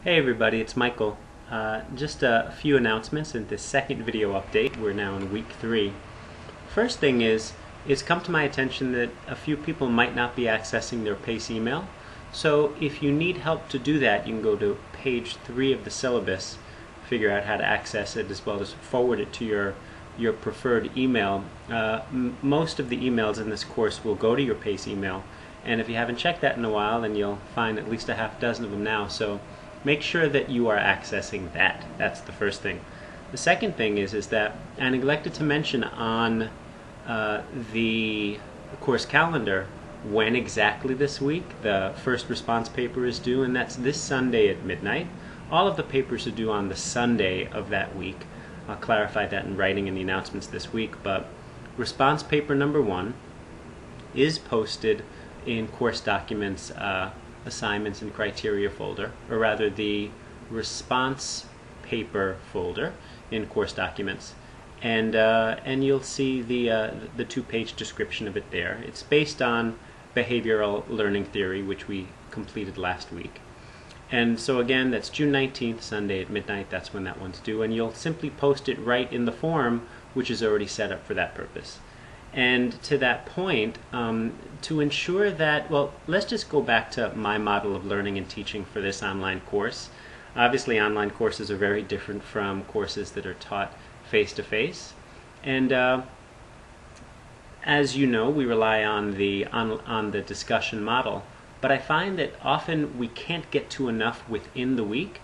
Hey everybody, it's Michael. Just a few announcements in this second video update. We're now in week 3. First thing is it's come to my attention that a few people might not be accessing their PACE email. So if you need help to do that, you can go to page 3 of the syllabus, figure out how to access it, as well as forward it to your preferred email. Most of the emails in this course will go to your PACE email, and if you haven't checked that in a while, then you'll find at least a half dozen of them now. So make sure that you are accessing that. That's the first thing. The second thing is that I neglected to mention on the course calendar when exactly this week the first response paper is due, and that's this Sunday at midnight. All of the papers are due on the Sunday of that week. I'll clarify that in writing in the announcements this week, but response paper number 1 is posted in course documents, assignments and criteria folder, or rather the response paper folder in course documents, and you'll see the 2-page description of it there. It's based on behavioral learning theory, which we completed last week. And so again, that's June 19th, Sunday at midnight. That's when that one's due, and you'll simply post it right in the form which is already set up for that purpose. And to that point, to ensure that, well, let's just go back to my model of learning and teaching for this online course. Obviously, online courses are very different from courses that are taught face-to-face. And as you know, we rely on the discussion model. But I find that often we can't get to enough within the week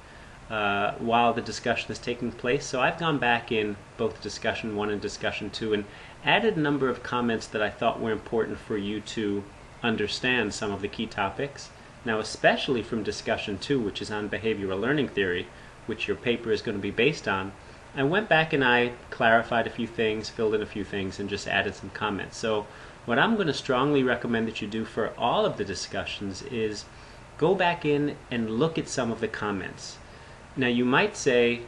while the discussion is taking place. So I've gone back in both discussion 1 and discussion 2 and added a number of comments that I thought were important for you to understand some of the key topics. Now, especially from discussion 2, which is on behavioral learning theory, which your paper is going to be based on, I went back and I clarified a few things, filled in a few things, and just added some comments. So what I'm going to strongly recommend that you do for all of the discussions is go back in and look at some of the comments. Now, you might say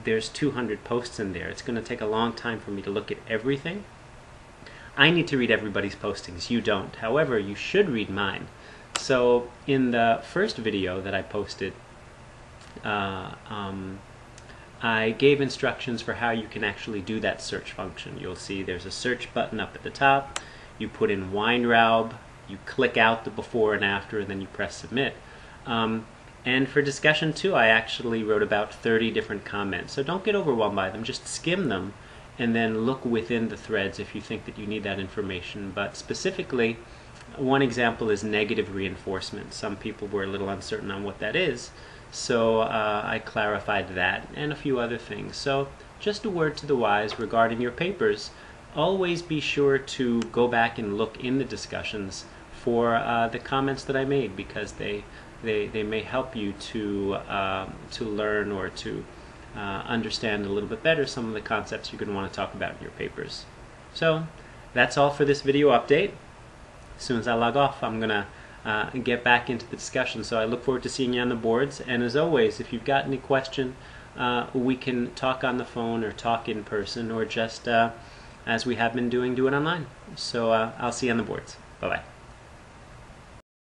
there's 200 posts in there. It's going to take a long time for me to look at everything. I need to read everybody's postings. You don't. However, you should read mine. So in the first video that I posted, I gave instructions for how you can actually do that search function. You'll see there's a search button up at the top. You put in Weinraub, you click out the before and after, and then you press submit. And for discussion 2, I actually wrote about 30 different comments. So don't get overwhelmed by them, just skim them and then look within the threads if you think that you need that information. But specifically, one example is negative reinforcement. Some people were a little uncertain on what that is, so I clarified that and a few other things. So just a word to the wise regarding your papers. Always be sure to go back and look in the discussions for the comments that I made, because they may help you to learn or to understand a little bit better some of the concepts you're going to want to talk about in your papers. So that's all for this video update. As soon as I log off, I'm going to get back into the discussion. So I look forward to seeing you on the boards. And as always, if you've got any question, we can talk on the phone or talk in person, or just as we have been doing, do it online. So I'll see you on the boards. Bye-bye.